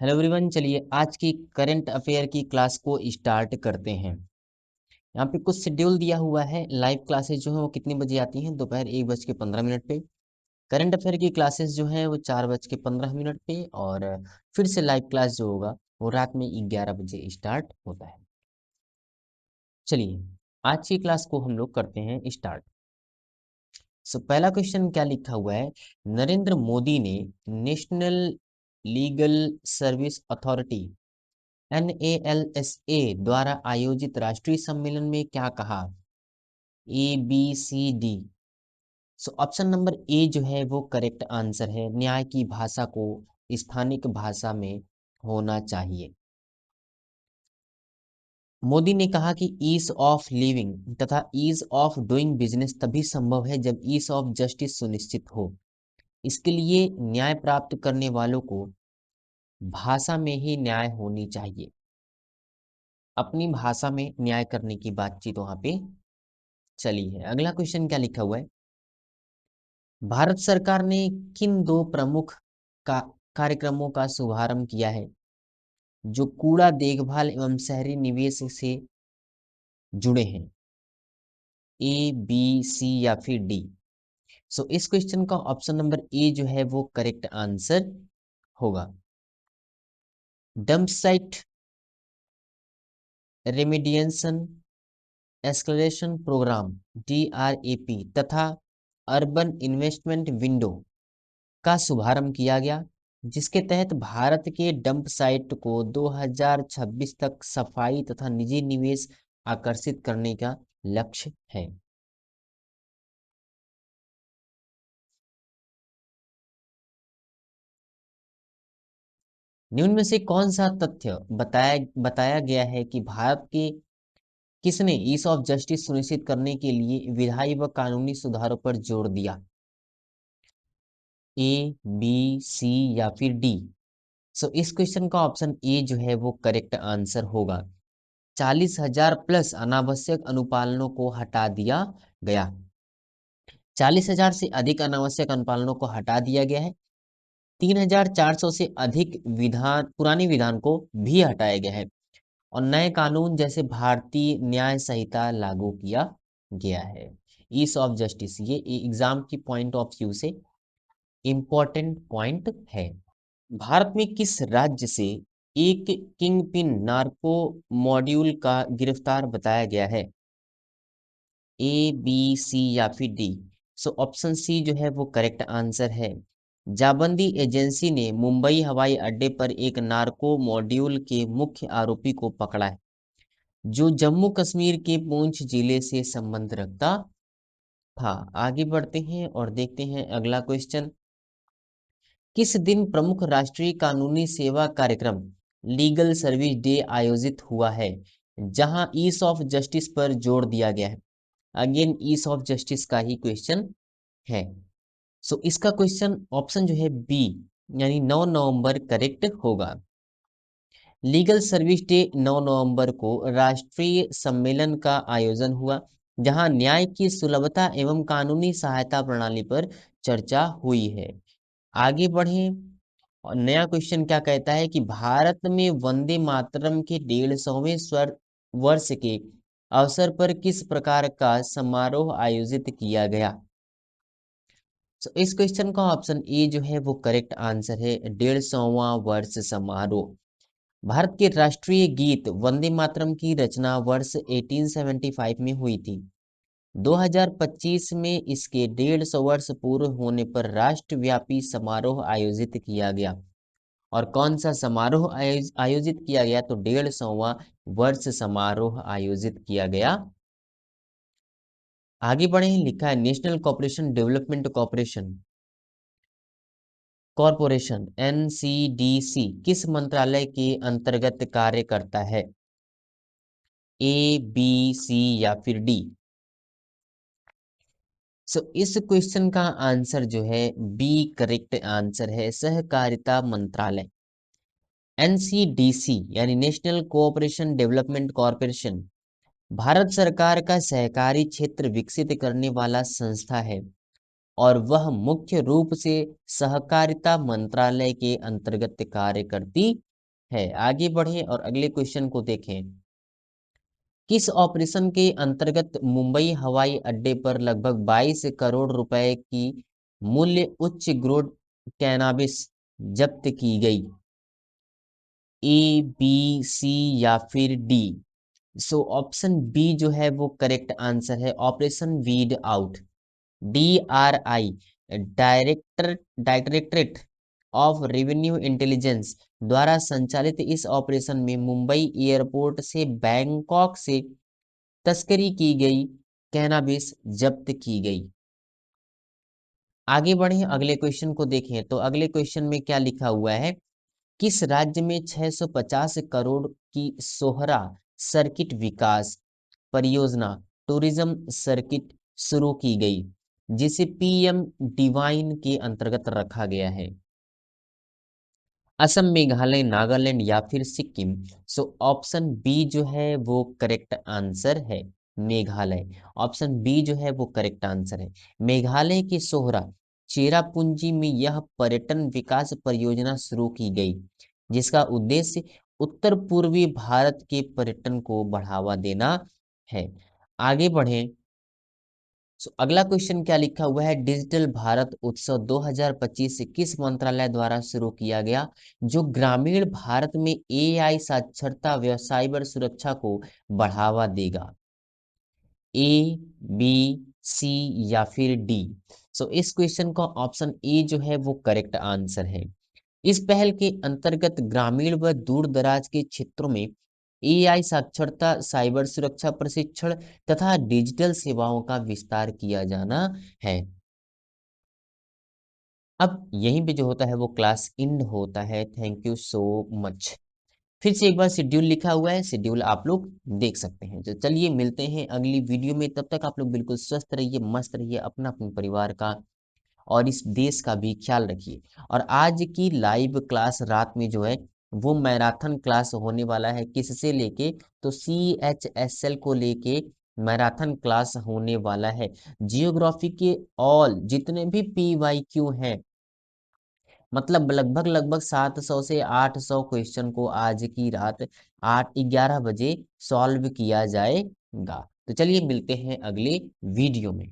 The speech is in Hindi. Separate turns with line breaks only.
हेलो एवरीवन, चलिए आज की करंट अफेयर की क्लास को स्टार्ट करते हैं। यहाँ पे कुछ शेड्यूल दिया हुआ है। लाइव क्लासेस जो है वो कितने बजे आती हैं? दोपहर 1:15 पे। करंट अफेयर की क्लासेस जो है वो 4:15 पे, और फिर से लाइव क्लास जो होगा वो रात में 11 बजे स्टार्ट होता है। चलिए आज की क्लास को हम लोग करते हैं स्टार्ट। पहला क्वेश्चन क्या लिखा हुआ है? नरेंद्र मोदी ने national legal service authority NALSA द्वारा आयोजित राष्ट्रीय सम्मेलन में क्या कहा? ABCD। ऑप्शन नंबर ए जो है वो करेक्ट आंसर है। न्याय की भाषा को स्थानिक भाषा में होना चाहिए। मोदी ने कहा कि ईज ऑफ लिविंग तथा ईज ऑफ डूइंग बिजनेस तभी संभव है जब ईज ऑफ जस्टिस सुनिश्चित हो। इसके लिए न्याय प्राप्त करने वालों को भाषा में ही न्याय होनी चाहिए। अपनी भाषा में न्याय करने की बातचीत वहां पे चली है। अगला क्वेश्चन क्या लिखा हुआ है? भारत सरकार ने किन दो प्रमुख का कार्यक्रमों का शुभारंभ किया है जो कूड़ा देखभाल एवं शहरी निवेश से जुड़े हैं? ए, बी, सी या फिर डी? इस क्वेश्चन का ऑप्शन नंबर ए जो है वो करेक्ट आंसर होगा। Dump site remediation escalation program DRAP तथा अर्बन इन्वेस्टमेंट विंडो का शुभारंभ किया गया, जिसके तहत भारत के डंप साइट को 2026 तक सफाई तथा निजी निवेश आकर्षित करने का लक्ष्य है। निम्न में से कौन सा तथ्य बताया गया है कि भारत के किसने ईज ऑफ जस्टिस सुनिश्चित करने के लिए विधायी व कानूनी सुधारों पर जोर दिया? ए, बी, सी या फिर डी? इस क्वेश्चन का ऑप्शन ए जो है वो करेक्ट आंसर होगा। 40,000 प्लस अनावश्यक अनुपालनों को हटा दिया गया। 40,000 से अधिक अनावश्यक अनुपालनों को हटा दिया गया है। 3,400 से अधिक पुरानी विधान को भी हटाया गया है, और नए कानून जैसे भारतीय न्याय संहिता लागू किया गया है। ईज ऑफ जस्टिस ये एग्जाम की पॉइंट ऑफ व्यू से इंपॉर्टेंट पॉइंट है। भारत में किस राज्य से एक किंगपिन नार्को मॉड्यूल का गिरफ्तार बताया गया है? ए, बी, सी या फिर डी? ऑप्शन सी जो है वो करेक्ट आंसर है। जाबंदी एजेंसी ने मुंबई हवाई अड्डे पर एक नार्को मॉड्यूल के मुख्य आरोपी को पकड़ा है, जो जम्मू कश्मीर के पुंछ जिले से संबंध रखता था। आगे बढ़ते हैं और देखते हैं अगला क्वेश्चन। किस दिन प्रमुख राष्ट्रीय कानूनी सेवा कार्यक्रम लीगल सर्विस डे आयोजित हुआ है, जहां ईज ऑफ जस्टिस पर जोर दिया गया है? अगेन ईज ऑफ जस्टिस का ही क्वेश्चन है। इसका क्वेश्चन ऑप्शन जो है बी यानी 9 नवंबर करेक्ट होगा। लीगल सर्विस डे 9 नवंबर को राष्ट्रीय सम्मेलन का आयोजन हुआ, जहां न्याय की सुलभता एवं कानूनी सहायता प्रणाली पर चर्चा हुई है। आगे बढ़ें और नया क्वेश्चन क्या कहता है कि भारत में वंदे मातरम के 150वें स्वर वर्ष के अवसर पर किस प्रकार का समारोह आयोजित किया गया? इस क्वेश्चन का ऑप्शन ए जो है वो करेक्ट आंसर है। 150वां वर्ष समारोह। भारत के राष्ट्रीय गीत वंदे मातरम की रचना वर्ष 1875 में हुई थी। 2025 में इसके 150 वर्ष पूर्ण होने पर राष्ट्रव्यापी समारोह आयोजित किया गया। और कौन सा समारोह आयोजित किया गया? तो 150वां वर्ष समारोह आयोजित किया गया। आगे बढ़े, लिखा है national cooperation development corporation NCDC किस मंत्रालय के अंतर्गत कार्य करता है? ए, बी, सी या फिर डी? इस क्वेश्चन का आंसर जो है बी करेक्ट आंसर है। सहकारिता मंत्रालय NCDC यानी national cooperation development corporation Bharat सरकार का सहकारी क्षेत्र विकसित करने वाला संस्था है, और वह मुख्य रूप से सहकारिता मंत्रालय के अंतर्गत कार्य करती है। आगे बढ़े और अगले क्वेश्चन को देखें। किस ऑपरेशन के अंतर्गत मुंबई हवाई अड्डे पर लगभग 22 करोड़ रुपए की मूल्य उच्च ग्रेड कैनाबिस जब्त की गई? ए, बी, सी या फिर डी? सो ऑप्शन बी जो है वो करेक्ट आंसर है, operation weed out. DRI, directorate of revenue intelligence द्वारा संचालित इस ऑपरेशन में मुंबई एयरपोर्ट से बैंकॉक से तस्करी की गई कैनाबिस जब्त की गई। आगे बढ़े अगले क्वेश्चन को देखें तो अगले क्वेश्चन में क्या लिखा हुआ है। किस राज्य में 650 करोड़ की सोहरा सर्किट विकास परियोजना टूरिज्म सर्किट शुरू की गई, जिसे पीएम डिवाइन के अंतर्गत रखा गया है? असम, मेघालय, नागालैंड या फिर सिक्किम? सो ऑप्शन बी जो है वो करेक्ट आंसर है, मेघालय। ऑप्शन बी जो है वो करेक्ट आंसर है। मेघालय के सोहरा चेरापूंजी में यह पर्यटन विकास परियोजना शुरू की गई, जिसका उद्देश्य उत्तर पूर्वी भारत के पर्यटन को बढ़ावा देना है। आगे बढ़ें। अगला क्वेश्चन क्या लिखा हुआ है। डिजिटल भारत उत्सव 2025 किस मंत्रालय द्वारा शुरू किया गया, जो ग्रामीण भारत में एआई साक्षरता व साइबर सुरक्षा को बढ़ावा देगा? ए, बी, सी या फिर डी? सो इस क्वेश्चन का ऑप्शन ए जो है वो करेक्ट आंसर है। इस पहल के अंतर्गत ग्रामीण व दूर दराज के क्षेत्रों में एआई साक्षरता, साइबर सुरक्षा प्रशिक्षण तथा डिजिटल सेवाओं का विस्तार किया जाना है। अब यहीं पे जो होता है वो क्लास इंड होता है। Thank you so much. फिर से एक बार शेड्यूल लिखा हुआ है, शेड्यूल आप लोग देख सकते हैं। तो चलिए मिलते हैं अगली वीडियो में, तब तक आप लोग बिल्कुल स्वस्थ रहिए, मस्त रहिए, अपना अपने परिवार का और इस देश का भी ख्याल रखिए। और आज की लाइव क्लास रात में जो है वो मैराथन क्लास होने वाला है, किससे लेके, तो CHSL को लेके मैराथन क्लास होने वाला है। जियोग्राफी के ऑल जितने भी PYQ हैं, मतलब लगभग लगभग 700 से 800 क्वेश्चन को आज की रात 8-11 बजे सॉल्व किया जाएगा। तो चलिए मिलते हैं अगले वीडियो में।